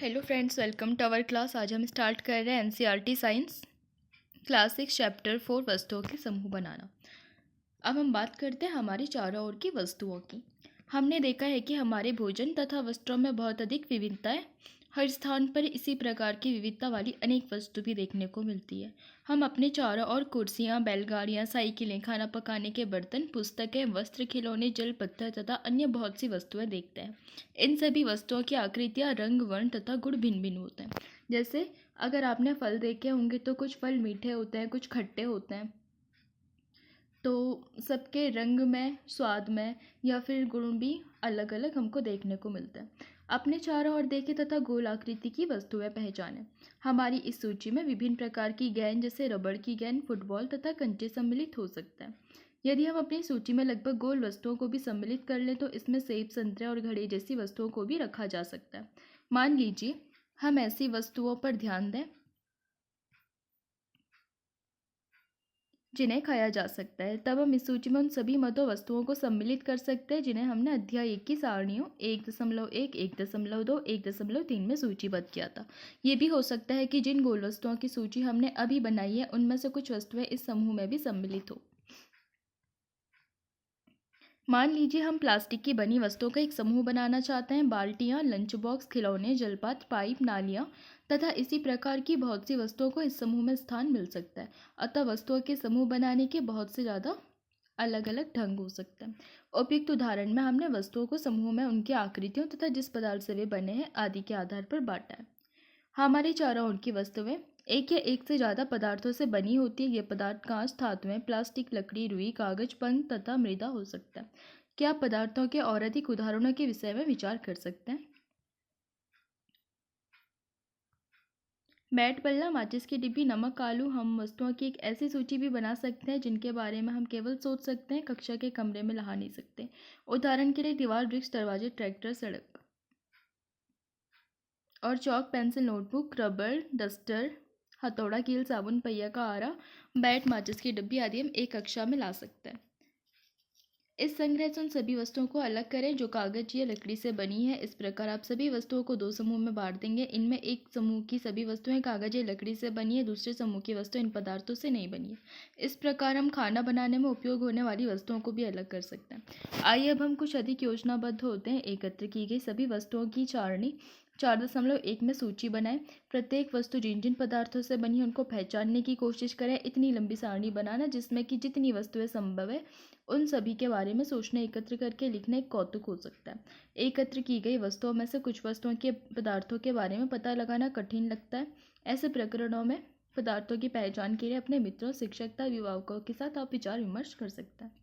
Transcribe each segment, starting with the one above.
Hello friends, welcome to our class. आज हम start कर रहे हैं एनसीईआरटी साइंस क्लास 6 चैप्टर 4 वस्तुओं के समूह बनाना। अब हम बात करते हैं हमारी चारों ओर की वस्तुओं की। हमने देखा है कि हमारे भोजन तथा वस्त्रों में बहुत अधिक विविधता है। हर स्थान पर इसी प्रकार की विविधता वाली अनेक वस्तु भी देखने को मिलती है। हम अपने चारों ओर कुर्सियाँ, बैलगाड़ियाँ, साइकिलें, खाना पकाने के बर्तन, पुस्तकें, वस्त्र, खिलौने, जल पत्थर तथा अन्य बहुत सी वस्तुएं देखते हैं। इन सभी वस्तुओं की आकृतियाँ, रंग, वर्ण तथा गुण भिन्न भिन्न होते हैं। जैसे अगर आपने फल देखे होंगे तो कुछ फल मीठे होते हैं, कुछ खट्टे होते हैं। तो सबके रंग में, स्वाद में या फिर गुण भी अलग अलग हमको देखने को मिलते हैं। अपने चारों ओर देखें तथा गोल आकृति की वस्तुएं पहचानें। हमारी इस सूची में विभिन्न प्रकार की गेंद जैसे रबड़ की गेंद, फुटबॉल तथा कंचे सम्मिलित हो सकते हैं। यदि हम अपनी सूची में लगभग गोल वस्तुओं को भी सम्मिलित कर लें तो इसमें सेब, संतरे और घड़े जैसी वस्तुओं को भी रखा जा सकता है। मान लीजिए हम ऐसी वस्तुओं पर ध्यान दें जिन्हें खाया जा सकता है, तब हम इस सूची में उन सभी मतों वस्तुओं को सम्मिलित कर सकते हैं जिन्हें हमने अध्याय 1 की सारणियों 1.1, 1.2, 1.3 में सूचीबद्ध किया था। ये भी हो सकता है कि जिन गोल वस्तुओं की सूची हमने अभी बनाई है उनमें से कुछ वस्तुएं इस समूह में भी सम्मिलित हो। मान लीजिए हम प्लास्टिक की बनी वस्तुओं का एक समूह बनाना चाहते हैं। बाल्टियाँ, लंच बॉक्स, खिलौने, जलपात, पाइप, नालियाँ तथा इसी प्रकार की बहुत सी वस्तुओं को इस समूह में स्थान मिल सकता है। अतः वस्तुओं के समूह बनाने के बहुत से ज़्यादा अलग अलग ढंग हो सकते हैं। उपयुक्त उदाहरण में हमने वस्तुओं को समूह में उनकी आकृतियों तथा जिस पदार्थ से वे बने हैं आदि के आधार पर बांटा है। हमारे चारों ओर की वस्तुएं एक या एक से ज़्यादा पदार्थों से बनी होती है। ये पदार्थ कांच, धातुएं, प्लास्टिक, लकड़ी, रुई, कागज, पंख तथा मृदा हो सकता है। क्या आप पदार्थों के और अधिक उदाहरणों के विषय में विचार कर सकते हैं? बैट, बल्ला, माचिस की डिब्बी, नमक, आलू। हम वस्तुओं की एक ऐसी सूची भी बना सकते हैं जिनके बारे में हम केवल सोच सकते हैं, कक्षा के कमरे में ला नहीं सकते। उदाहरण के लिए दीवार, वृक्ष, दरवाजे, ट्रैक्टर, सड़क। और चौक, पेंसिल, नोटबुक, रबड़, डस्टर, हथौड़ा, कील, साबुन, पहिया का आरा, बैट, माचिस की डिब्बी आदि हम एक कक्षा में ला सकते हैं। इस संग्रह से उन सभी वस्तुओं को अलग करें जो कागज या लकड़ी से बनी है। इस प्रकार आप सभी वस्तुओं को दो समूह में बांट देंगे। इनमें एक समूह की सभी वस्तुएं कागज या लकड़ी से बनी है, दूसरे समूह की वस्तु इन पदार्थों से नहीं बनी है। इस प्रकार हम खाना बनाने में उपयोग होने वाली वस्तुओं को भी अलग कर सकते हैं। आइए अब हम कुछ अधिक योजनाबद्ध होते हैं। एकत्र की गई सभी वस्तुओं की सारणी 4.1 में सूची बनाएं। प्रत्येक वस्तु जिन जिन पदार्थों से बनी है उनको पहचानने की कोशिश करें। इतनी लंबी सारणी बनाना जिसमें कि जितनी वस्तुएं संभव है उन सभी के बारे में सोचना, एकत्र करके लिखना एक कौतुक हो सकता है। एकत्र की गई वस्तुओं में से कुछ वस्तुओं के पदार्थों के बारे में पता लगाना कठिन लगता है। ऐसे प्रकरणों में पदार्थों की पहचान के लिए अपने मित्रों, शिक्षक तथा अभिभावकों के साथ आप विचार विमर्श कर सकते हैं।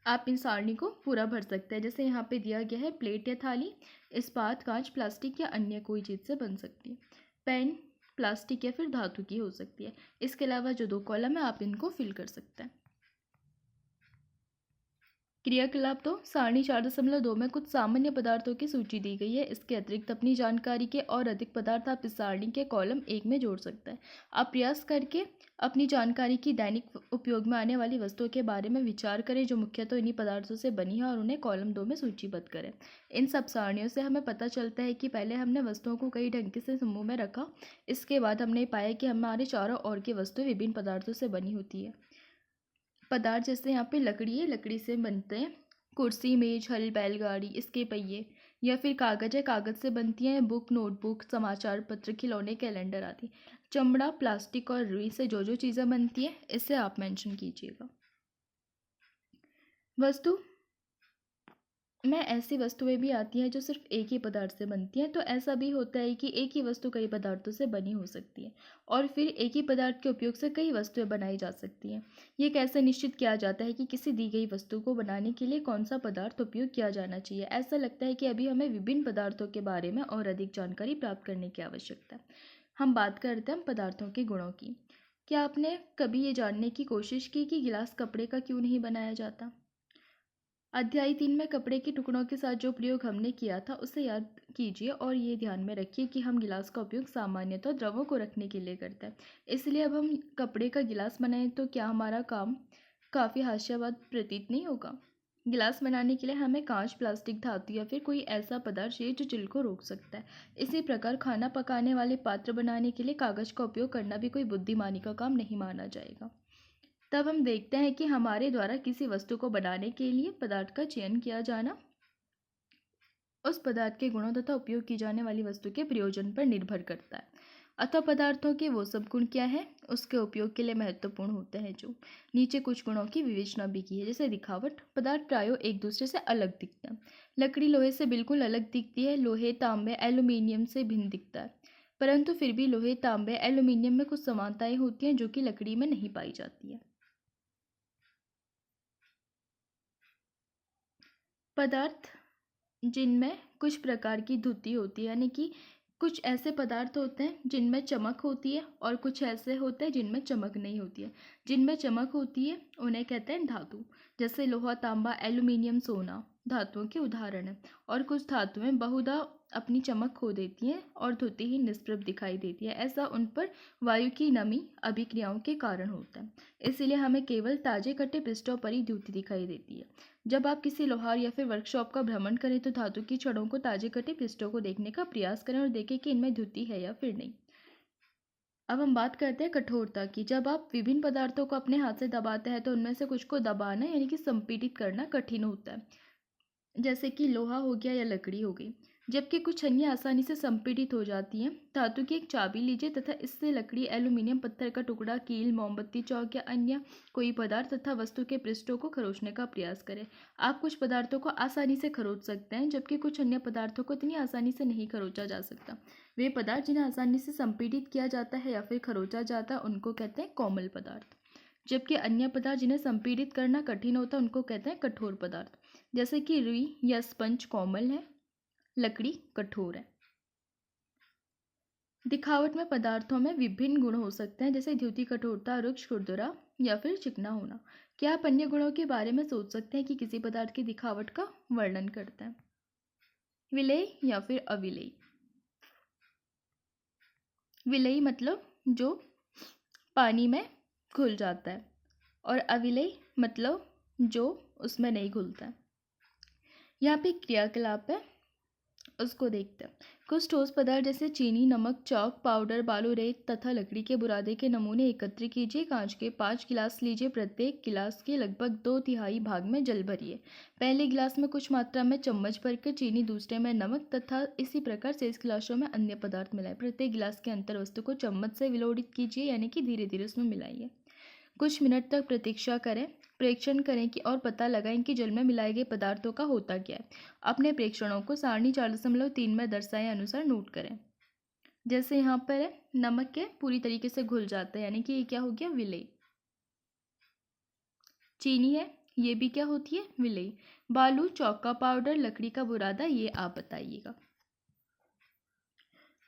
आप इन सारणी को पूरा भर सकते हैं। जैसे यहाँ पे दिया गया है, प्लेट या थाली इस्पात, कांच, प्लास्टिक या अन्य कोई चीज़ से बन सकती है। पेन प्लास्टिक या फिर धातु की हो सकती है। इसके अलावा जो 2 कॉलम है आप इनको फिल कर सकते हैं। क्रियाकलाप 2, सारणी 4.2 में कुछ सामान्य पदार्थों की सूची दी गई है। इसके अतिरिक्त अपनी जानकारी के और अधिक पदार्थ आप इस सारणी के कॉलम 1 में जोड़ सकते हैं। आप प्रयास करके अपनी जानकारी की दैनिक उपयोग में आने वाली वस्तुओं के बारे में विचार करें जो मुख्यतः इन्हीं पदार्थों से बनी है और उन्हें कॉलम 2 में सूचीबद्ध करें। इन सब सारणियों से हमें पता चलता है कि पहले हमने वस्तुओं को कई ढंग से समूह में रखा। इसके बाद हमने पाया कि हमारे चारों ओर की वस्तुएं विभिन्न पदार्थों से बनी होती है। पदार्थ जैसे यहाँ पे लकड़ी है, लकड़ी से बनते हैं कुर्सी, मेज, हल, बैलगाड़ी, इसके पहिए। या फिर कागज है, कागज से बनती हैं बुक, नोटबुक, समाचार पत्र, खिलौने, कैलेंडर आदि। चमड़ा, प्लास्टिक और रुई से जो जो चीज़ें बनती हैं इसे आप मेंशन कीजिएगा। वस्तु में ऐसी वस्तुएं भी आती हैं जो सिर्फ एक ही पदार्थ से बनती हैं। तो ऐसा भी होता है कि एक ही वस्तु कई पदार्थों से बनी हो सकती है और फिर एक ही पदार्थ के उपयोग से कई वस्तुएं बनाई जा सकती हैं। ये कैसे निश्चित किया जाता है कि किसी दी गई वस्तु को बनाने के लिए कौन सा पदार्थ उपयोग किया जाना चाहिए? ऐसा लगता है कि अभी हमें विभिन्न पदार्थों के बारे में और अधिक जानकारी प्राप्त करने की आवश्यकता है। हम बात करते हैं पदार्थों के गुणों की। क्या आपने कभी ये जानने की कोशिश की कि गिलास कपड़े का क्यों नहीं बनाया जाता? अध्याय 3 में कपड़े के टुकड़ों के साथ जो प्रयोग हमने किया था उसे याद कीजिए और ये ध्यान में रखिए कि हम गिलास का उपयोग सामान्यतः द्रवों को रखने के लिए करते हैं। इसलिए अब हम कपड़े का गिलास बनाएं तो क्या हमारा काम काफ़ी हास्यास्पद प्रतीत नहीं होगा? गिलास बनाने के लिए हमें कांच, प्लास्टिक, धातु या फिर कोई ऐसा पदार्थ चाहिए जो जल को रोक सकता है। इसी प्रकार खाना पकाने वाले पात्र बनाने के लिए कागज का उपयोग करना भी कोई बुद्धिमानी का काम नहीं माना जाएगा। तब हम देखते हैं कि हमारे द्वारा किसी वस्तु को बनाने के लिए पदार्थ का चयन किया जाना उस पदार्थ के गुणों तथा उपयोग की जाने वाली वस्तु के प्रयोजन पर निर्भर करता है। अतः पदार्थों के वो सब गुण क्या है, उसके उपयोग के लिए महत्वपूर्ण होते हैं। जो नीचे कुछ गुणों की विवेचना भी की है, जैसे दिखावट। पदार्थ प्रायों एक दूसरे से अलग दिखता है। लकड़ी लोहे से बिल्कुल अलग दिखती है, लोहे तांबे एल्यूमिनियम से भिन्न दिखता है, परंतु फिर भी लोहे तांबे एल्यूमिनियम में कुछ समानताएं होती हैं जो कि लकड़ी में नहीं पाई जाती है। पदार्थ जिनमें कुछ प्रकार की धुती होती है, यानी कि कुछ ऐसे पदार्थ होते हैं जिनमें चमक होती है और कुछ ऐसे होते हैं जिनमें चमक नहीं होती है। जिनमें चमक होती है उन्हें कहते हैं धातु, जैसे लोहा, तांबा, एल्यूमिनियम, सोना धातुओं के उदाहरण है। और कुछ धातुएं बहुधा अपनी चमक खो देती हैं और धुती ही निष्प्रभ दिखाई देती है। ऐसा उन पर वायु की नमी अभिक्रियाओं के कारण होता है, इसीलिए हमें केवल ताजे कटे पृष्ठों पर ही धुती दिखाई देती है। जब आप किसी लोहार या फिर वर्कशॉप का भ्रमण करें तो धातु की छड़ों को ताजे कटे पृष्ठों को देखने का प्रयास करें और देखें कि इनमें धुती है या फिर नहीं। अब हम बात करते हैं कठोरता की। जब आप विभिन्न पदार्थों को अपने हाथ से दबाते हैं तो उनमें से कुछ को दबाना यानी कि संपीड़ित करना कठिन होता है, जैसे कि लोहा हो गया या लकड़ी हो गई, जबकि कुछ अन्य आसानी से संपीड़ित हो जाती हैं। धातु की एक चाबी लीजिए तथा इससे लकड़ी, एल्यूमिनियम, पत्थर का टुकड़ा, कील, मोमबत्ती, चौक या अन्य कोई पदार्थ तथा वस्तु के पृष्ठों को खरोचने का प्रयास करें। आप कुछ पदार्थों को आसानी से खरोच सकते हैं, जबकि कुछ अन्य पदार्थों को इतनी आसानी से नहीं खरोचा जा सकता। वे पदार्थ जिन्हें आसानी से संपीड़ित किया जाता है या फिर खरोचा जाता है उनको कहते हैं कोमल पदार्थ, जबकि अन्य पदार्थ जिन्हें संपीड़ित करना कठिन होता है उनको कहते हैं कठोर पदार्थ। जैसे कि रुई या स्पंज कोमल है, लकड़ी कठोर है। दिखावट में पदार्थों में विभिन्न गुण हो सकते हैं, जैसे द्युति, कठोरता, रुक्ष, खुरदुरा या फिर चिकना होना। क्या आप अन्य गुणों के बारे में सोच सकते हैं कि किसी पदार्थ की दिखावट का वर्णन करते हैं? विलेय या फिर अविलेय। विलेय मतलब जो पानी में घुल जाता है और अविलेय मतलब जो उसमें नहीं घुलता है। यहाँ पे क्रियाकलाप है, उसको देखते हैं। कुछ ठोस पदार्थ जैसे चीनी, नमक, चाक, पाउडर, बालू, रेत तथा लकड़ी के बुरादे के नमूने एकत्र कीजिए। कांच के 5 गिलास लीजिए। प्रत्येक गिलास के लगभग 2/3 भाग में जल भरिए। पहले गिलास में कुछ मात्रा में चम्मच भरकर चीनी, दूसरे में नमक तथा इसी प्रकार शेष गिलासों में अन्य पदार्थ मिलाएं। प्रत्येक गिलास के अंतर वस्तु को चम्मच से विलोड़ित कीजिए, यानी कि धीरे धीरे उसमें मिलाइए। कुछ मिनट तक प्रतीक्षा करें, प्रेक्षण करें कि और पता लगाएं कि जल में मिलाए गए पदार्थों का होता क्या है। अपने प्रेक्षणों को सारणी 4.3 में दर्शाए अनुसार नोट करें। जैसे यहाँ पर है, नमक के पूरी तरीके से घुल जाता है, यानी कि ये क्या हो गया, विलेय। चीनी है, ये भी क्या होती है, विलेय। बालू, चौक का पाउडर, लकड़ी का बुरादा, ये आप बताइएगा।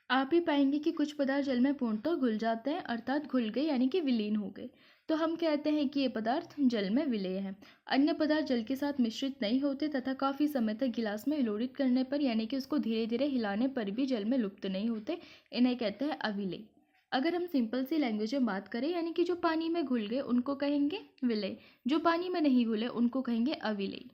आप ही पाएंगे कि कुछ पदार्थ जल में पूर्णतः घुल जाते हैं, अर्थात घुल गए यानी कि विलीन हो गए, तो हम कहते हैं कि ये पदार्थ जल में विलेय हैं। अन्य पदार्थ जल के साथ मिश्रित नहीं होते तथा काफ़ी समय तक गिलास में विलोड़ित करने पर यानी कि उसको धीरे धीरे हिलाने पर भी जल में लुप्त नहीं होते, इन्हें कहते हैं अविलेय। अगर हम सिंपल सी लैंग्वेज में बात करें, यानी कि जो पानी में घुल गए उनको कहेंगे विलेय, जो पानी में नहीं घुले उनको कहेंगे अविलेय।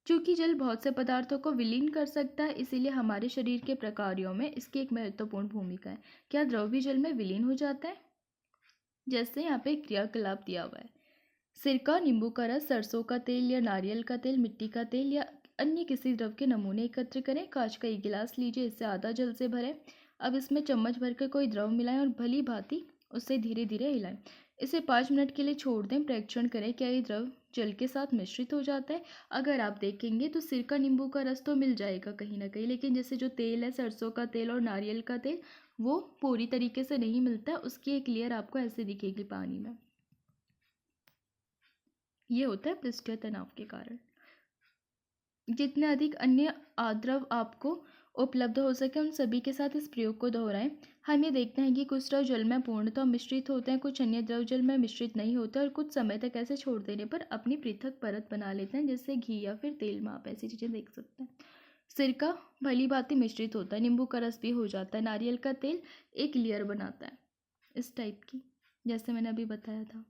चूंकि जल बहुत से पदार्थों को विलीन कर सकता है, इसीलिए हमारे शरीर के प्रकारों में इसकी एक महत्वपूर्ण भूमिका है। क्या द्रव भी जल में विलीन हो जाता है? जैसे यहाँ पे क्रियाकलाप दिया हुआ है। सिरका, नींबू का रस, सरसों का तेल या नारियल का तेल, मिट्टी का तेल या अन्य किसी द्रव के नमूने एकत्र करें। कांच का एक गिलास लीजिए, इससे आधा जल से भरें। अब इसमें चम्मच भरकर कोई द्रव मिलाएं और भली भांति उससे धीरे धीरे हिलाएं। इसे 5 मिनट के लिए छोड़ दें। प्रेक्षण करें क्या ये द्रव जल के साथ मिश्रित हो जाता है। अगर आप देखेंगे तो सिरका, नींबू का रस तो मिल जाएगा कहीं ना कहीं, लेकिन जैसे जो तेल है, सरसों का तेल और नारियल का तेल, वो पूरी तरीके से नहीं मिलता। उसकी एक लेयर आपको ऐसे दिखेगी पानी में। ये होता है पृष्ठीय तनाव के कारण। जितने अधिक अन्य आद्रव आपको उपलब्ध हो सके उन सभी के साथ इस प्रयोग को दोहराएं। हम ये देखते हैं कि कुछ द्रव जल में पूर्णतः मिश्रित होते हैं, कुछ अन्य द्रव जल में मिश्रित नहीं होते और कुछ समय तक ऐसे छोड़ देने पर अपनी पृथक परत बना लेते हैं, जैसे घी या फिर तेल में आप ऐसी चीज़ें देख सकते हैं। सिरका भली भांति मिश्रित होता है, नींबू का रस भी हो जाता है, नारियल का तेल एक लेयर बनाता है इस टाइप की, जैसे मैंने अभी बताया था।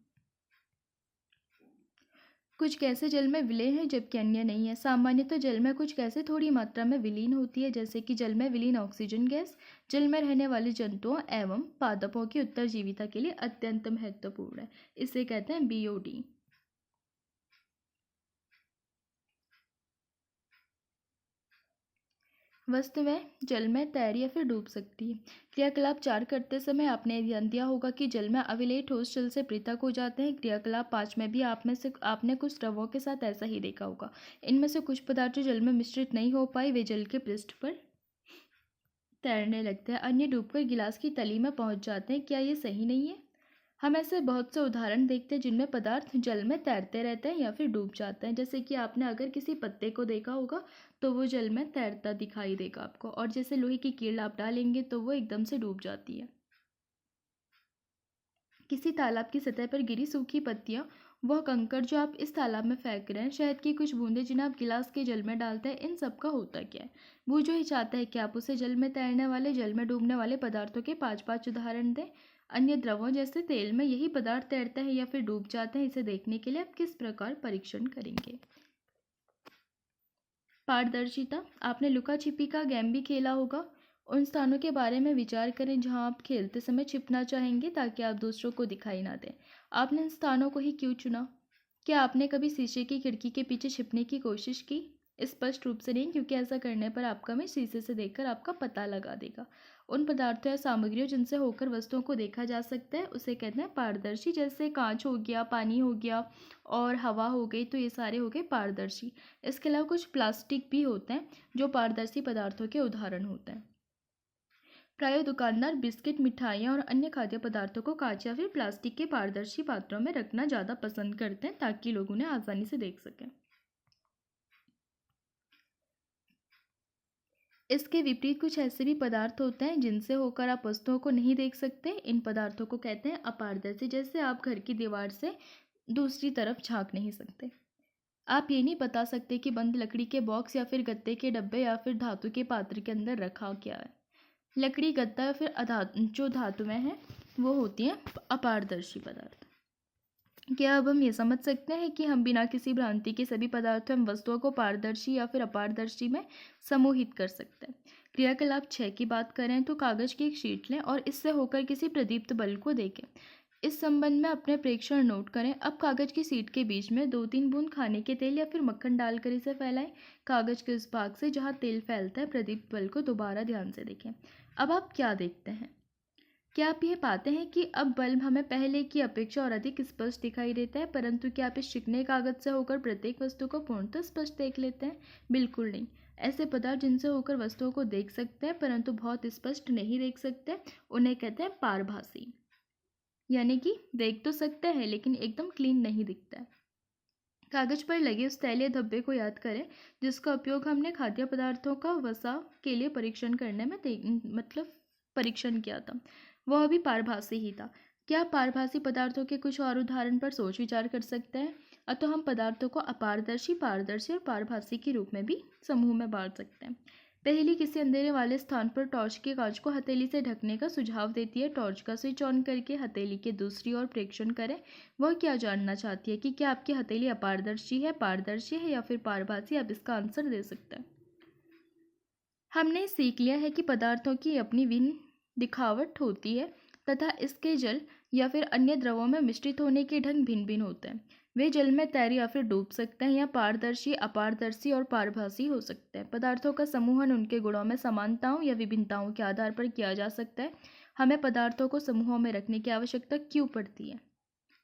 कुछ गैसें जल में विलय हैं जबकि अन्य नहीं है। सामान्यतः जल में कुछ गैसें थोड़ी मात्रा में विलीन होती है, जैसे कि जल में विलीन ऑक्सीजन गैस जल में रहने वाले जंतुओं एवं पादपों की उत्तरजीविता के लिए अत्यंत महत्वपूर्ण है। इसे कहते हैं बीओडी। वस्तुएं जल में तैर या फिर डूब सकती है। क्रियाकलाप 4 करते समय आपने ध्यान दिया होगा कि जल में अविलेय ठोस जल से पृथक हो जाते हैं। क्रियाकलाप 5 में भी आपने कुछ द्रवों के साथ ऐसा ही देखा होगा। इनमें से कुछ पदार्थ जो जल में मिश्रित नहीं हो पाए वे जल के पृष्ठ पर तैरने लगते हैं, अन्य डूबकर गिलास की तली में पहुंच जाते हैं। क्या ये सही नहीं है? हम ऐसे बहुत से उदाहरण देखते हैं जिनमें पदार्थ जल में तैरते रहते हैं या फिर डूब जाते हैं। जैसे कि आपने अगर किसी पत्ते को देखा होगा तो वो जल में तैरता दिखाई देगा आपको, और जैसे लोहे की कील आप डालेंगे तो वो एकदम से डूब जाती है। किसी तालाब की सतह पर गिरी सूखी पत्तियां, वह कंकड़ जो आप इस तालाब में फेंक रहे हैं, शहद की कुछ बूंदें जिन्हें आप गिलास के जल में डालते हैं, इन सब का होता क्या है? वो जो ही चाहता है कि आप उसे जल में तैरने वाले जल में डूबने वाले पदार्थों के 5-5 उदाहरण दें। अन्य द्रवों जैसे तेल में यही पदार्थ तैरते हैं या फिर डूब जाते हैं, इसे देखने के लिए आप किस प्रकार परीक्षण करेंगे? पारदर्शिता। आपने लुका छिपी का गेम भी खेला होगा। उन स्थानों के बारे में विचार करें जहां आप खेलते समय छिपना चाहेंगे ताकि आप दूसरों को दिखाई ना दें। आपने इन स्थानों को ही क्यों चुना? क्या आपने कभी शीशे की खिड़की के पीछे छिपने की कोशिश की? स्पष्ट रूप से नहीं, क्योंकि ऐसा करने पर आपका मैं शीशे से देखकर आपका पता लगा देगा। उन पदार्थों या सामग्रियों जिनसे होकर वस्तुओं को देखा जा सकता है उसे कहते हैं पारदर्शी। जैसे कांच हो गया, पानी हो गया और हवा हो गई, तो ये सारे हो गए पारदर्शी। इसके अलावा कुछ प्लास्टिक भी होते हैं जो पारदर्शी पदार्थों के उदाहरण होते हैं। प्रायः दुकानदार बिस्किट, मिठाइयाँ और अन्य खाद्य पदार्थों को कांच या फिर प्लास्टिक के पारदर्शी पात्रों में रखना ज़्यादा पसंद करते हैं ताकि लोग उन्हें आसानी से देख सकें। इसके विपरीत कुछ ऐसे भी पदार्थ होते हैं जिनसे होकर आप वस्तुओं को नहीं देख सकते। इन पदार्थों को कहते हैं अपारदर्शी। जैसे आप घर की दीवार से दूसरी तरफ झांक नहीं सकते। आप ये नहीं बता सकते कि बंद लकड़ी के बॉक्स या फिर गत्ते के डब्बे या फिर धातु के पात्र के अंदर रखा क्या है। लकड़ी, गत्ता या फिर जो धातुएं हैं वो होती हैं अपारदर्शी पदार्थ। क्या अब हम ये समझ सकते हैं कि हम बिना किसी भ्रांति के सभी पदार्थों एवं वस्तुओं को पारदर्शी या फिर अपारदर्शी में समूहित कर सकते हैं? क्रियाकलाप 6 की बात करें तो कागज की एक शीट लें और इससे होकर किसी प्रदीप्त बल्ब को देखें। इस संबंध में अपने प्रेक्षण नोट करें। अब कागज की शीट के बीच में 2-3 बूंद खाने के तेल या फिर मक्खन डालकर इसे फैलाएं। कागज के उस भाग से जहां तेल फैलता है प्रदीप्त बल्ब को दोबारा ध्यान से देखें। अब आप क्या देखते हैं? क्या आप ये पाते हैं कि अब बल्ब हमें पहले की अपेक्षा और अधिक स्पष्ट दिखाई देता है? परंतु क्या आप इस चिकने कागज से होकर प्रत्येक वस्तु को पूर्णतः स्पष्ट देख लेते हैं? बिल्कुल नहीं। ऐसे पदार्थ जिनसे होकर वस्तुओं को देख सकते हैं परंतु बहुत स्पष्ट नहीं देख सकते, उन्हें कहते हैं पारभासी। यानी कि देख तो सकते हैं लेकिन एकदम क्लीन नहीं दिखता है। कागज पर लगे उस तैलीय धब्बे को याद करें जिसका उपयोग हमने खाद्य पदार्थों का वसा के लिए परीक्षण करने में परीक्षण किया था। वह भी पारभासी ही था। क्या आप पारभासी पदार्थों के कुछ और उदाहरण पर सोच विचार कर सकते हैं? अतः हम पदार्थों को अपारदर्शी, पारदर्शी और पारभासी के रूप में भी समूह में बांट सकते हैं। पहली किसी अंधेरे वाले स्थान पर टॉर्च के कांच को हथेली से ढकने का सुझाव देती है। टॉर्च का स्विच ऑन करके हथेली के दूसरी ओर प्रेक्षण करें। वह क्या जानना चाहती है कि क्या आपकी हथेली अपारदर्शी है, पारदर्शी है या फिर पारभासी? आप इसका आंसर दे सकते हैं। हमने सीख लिया है कि पदार्थों की अपनी भिन्न दिखावट होती है तथा इसके जल या फिर अन्य द्रवों में मिश्रित होने के ढंग भिन्न भिन्न होते हैं। वे जल में तैर या फिर डूब सकते हैं या पारदर्शी, अपारदर्शी और पारभासी हो सकते हैं। पदार्थों का समूहन उनके गुणों में समानताओं या विभिन्नताओं के आधार पर किया जा सकता है। हमें पदार्थों को समूहों में रखने की आवश्यकता क्यों पड़ती है?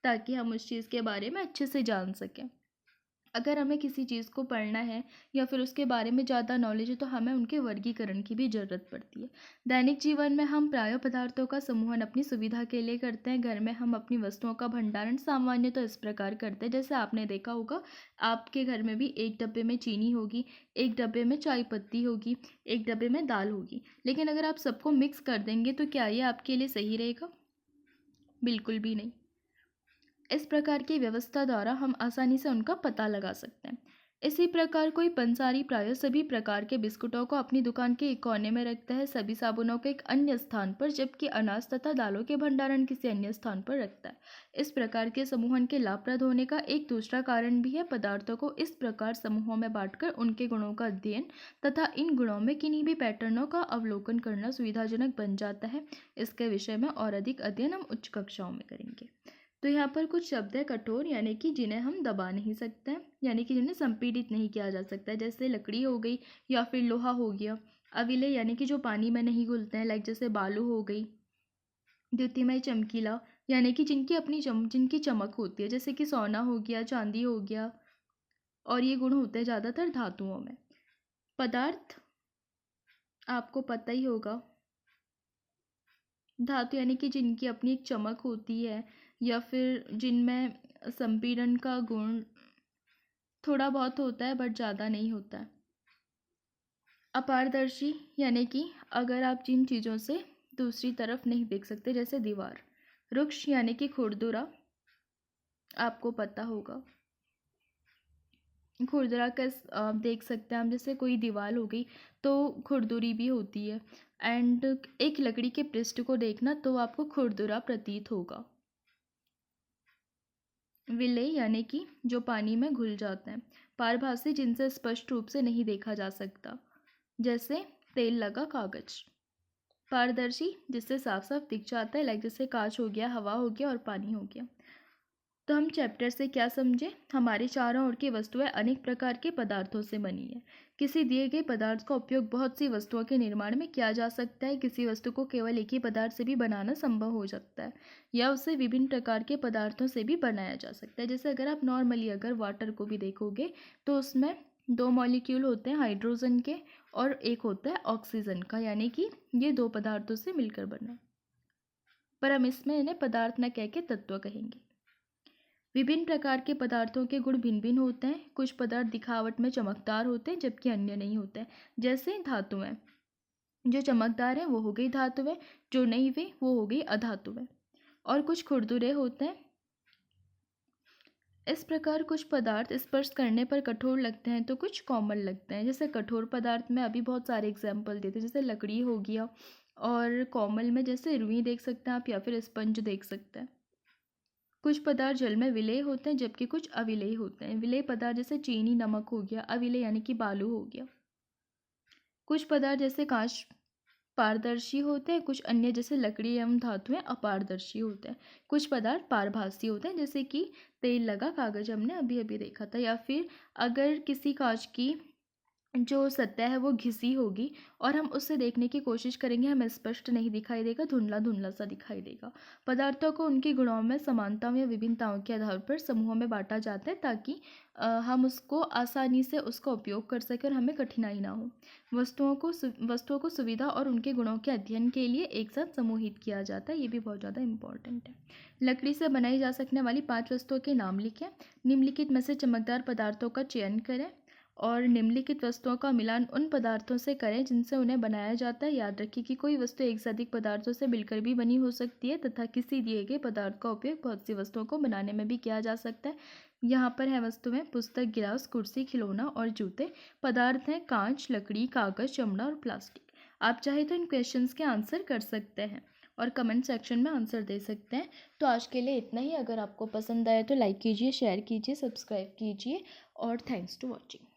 ताकि हम उस चीज़ के बारे में अच्छे से जान सकें। अगर हमें किसी चीज़ को पढ़ना है या फिर उसके बारे में ज़्यादा नॉलेज है तो हमें उनके वर्गीकरण की भी ज़रूरत पड़ती है। दैनिक जीवन में हम प्रायः पदार्थों का समूहन अपनी सुविधा के लिए करते हैं। घर में हम अपनी वस्तुओं का भंडारण सामान्यतः इस प्रकार करते हैं, जैसे आपने देखा होगा आपके घर में भी एक डब्बे में चीनी होगी, एक डब्बे में चाय पत्ती होगी, एक डब्बे में दाल होगी। लेकिन अगर आप सबको मिक्स कर देंगे तो क्या ये आपके लिए सही रहेगा? बिल्कुल भी नहीं। इस प्रकार की व्यवस्था द्वारा हम आसानी से उनका पता लगा सकते हैं। इसी प्रकार कोई पंसारी प्रायः सभी प्रकार के बिस्कुटों को अपनी दुकान के एक कोने में रखता है, सभी साबुनों को एक अन्य स्थान पर, जबकि अनाज तथा दालों के भंडारण किसी अन्य स्थान पर रखता है। इस प्रकार के समूहन के लाभप्रद होने का एक दूसरा कारण भी है। पदार्थों को इस प्रकार समूहों में बांटकर उनके गुणों का अध्ययन तथा इन गुणों में किन्हीं भी पैटर्नों का अवलोकन करना सुविधाजनक बन जाता है। इसके विषय में और अधिक अध्ययन हम उच्च कक्षाओं में करेंगे। तो यहाँ पर कुछ शब्द है कठोर, यानी कि जिन्हें हम दबा नहीं सकते हैं, यानी कि जिन्हें संपीड़ित नहीं किया जा सकता है, जैसे लकड़ी हो गई या फिर लोहा हो गया। अविले यानी कि जो पानी में नहीं घुलते हैं, लाइक जैसे बालू हो गई। द्युतिमय चमकीला यानी कि जिनकी चमक होती है, जैसे कि सोना हो गया, चांदी हो गया, और ये गुण होते हैं ज़्यादातर धातुओं में। पदार्थ आपको पता ही होगा, धातु यानी कि जिनकी अपनी एक चमक होती है या फिर जिनमें संपीड़न का गुण थोड़ा बहुत होता है बट ज़्यादा नहीं होता है। अपारदर्शी यानी कि अगर आप जिन चीज़ों से दूसरी तरफ नहीं देख सकते, जैसे दीवार। रुक्ष यानी कि खुरदुरा, आपको पता होगा खुरदुरा का देख सकते हैं हम, जैसे कोई दीवार हो गई तो खुरदुरी भी होती है। एंड एक लकड़ी के पृष्ठ को देखना तो आपको खुरदुरा प्रतीत होगा। विलेय यानी कि जो पानी में घुल जाते हैं। पारभासी जिनसे स्पष्ट रूप से नहीं देखा जा सकता, जैसे तेल लगा कागज। पारदर्शी जिससे साफ साफ दिख जाता है, लाइक जैसे कांच हो गया, हवा हो गया और पानी हो गया। तो हम चैप्टर से क्या समझे? हमारे चारों ओर की वस्तुएं अनेक प्रकार के पदार्थों से बनी है। किसी दिए गए पदार्थ का उपयोग बहुत सी वस्तुओं के निर्माण में किया जा सकता है। किसी वस्तु को केवल एक ही पदार्थ से भी बनाना संभव हो सकता है, या उसे विभिन्न प्रकार के पदार्थों से भी बनाया जा सकता है। जैसे अगर आप नॉर्मली अगर वाटर को भी देखोगे तो उसमें दो मॉलिक्यूल होते हैं हाइड्रोजन के और एक होता है ऑक्सीजन का, यानी कि ये दो पदार्थों से मिलकर बना। पर हम इसमें इन्हें पदार्थ न कह के तत्व कहेंगे। विभिन्न प्रकार के पदार्थों के गुण भिन्न भिन्न होते हैं। कुछ पदार्थ दिखावट में चमकदार होते हैं जबकि अन्य नहीं होते हैं। जैसे धातुएं, जो चमकदार है वो हो गई धातुएं, जो नहीं हुई वो हो गई अधातुएं। और कुछ खुरदुरे होते हैं। इस प्रकार कुछ पदार्थ स्पर्श करने पर कठोर लगते हैं तो कुछ कोमल लगते हैं। जैसे कठोर पदार्थ में अभी बहुत सारे एग्जाम्पल देते हैं, जैसे लकड़ी हो गया, और कोमल में जैसे रुई देख सकते हैं आप, या फिर स्पंज देख सकते हैं। कुछ पदार्थ जल में विलेय होते हैं जबकि कुछ अविलेय होते हैं। विलेय पदार्थ जैसे चीनी, नमक हो गया। अविलेय यानी कि बालू हो गया। कुछ पदार्थ जैसे कांच पारदर्शी होते हैं, कुछ अन्य जैसे लकड़ी एवं धातुएं अपारदर्शी होते हैं। कुछ पदार्थ पारभासी होते हैं, जैसे कि तेल लगा कागज हमने अभी अभी देखा था। या फिर अगर किसी कांच की जो सतह है वो घिसी होगी और हम उससे देखने की कोशिश करेंगे, हमें स्पष्ट नहीं दिखाई देगा, धुंधला धुंधला सा दिखाई देगा। पदार्थों को उनके गुणों में समानताओं या विभिन्नताओं के आधार पर समूहों में बांटा जाता है ताकि हम उसको आसानी से उसका उपयोग कर सकें और हमें कठिनाई ना हो। वस्तुओं को सुविधा और उनके गुणों के अध्ययन के लिए एक साथ समूहित किया जाता है। ये भी बहुत ज़्यादा इंपॉर्टेंट है। लकड़ी से बनाई जा सकने वाली 5 वस्तुओं के नाम लिखें। निम्नलिखित में से चमकदार पदार्थों का चयन करें और निम्नलिखित वस्तुओं का मिलान उन पदार्थों से करें जिनसे उन्हें बनाया जाता है। याद रखिए कि कोई वस्तु एक से अधिक पदार्थों से मिलकर भी बनी हो सकती है तथा किसी दिए गए पदार्थ का उपयोग बहुत सी वस्तुओं को बनाने में भी किया जा सकता है। यहाँ पर है वस्तुएं पुस्तक, गिलास, कुर्सी, खिलौना और जूते। पदार्थ हैं कांच, लकड़ी, कागज, चमड़ा और प्लास्टिक। आप चाहे तो इन क्वेश्चंस के आंसर कर सकते हैं और कमेंट सेक्शन में आंसर दे सकते हैं। तो आज के लिए इतना ही। अगर आपको पसंद आए तो लाइक कीजिए, शेयर कीजिए, सब्सक्राइब कीजिए और थैंक्स टू वॉचिंग।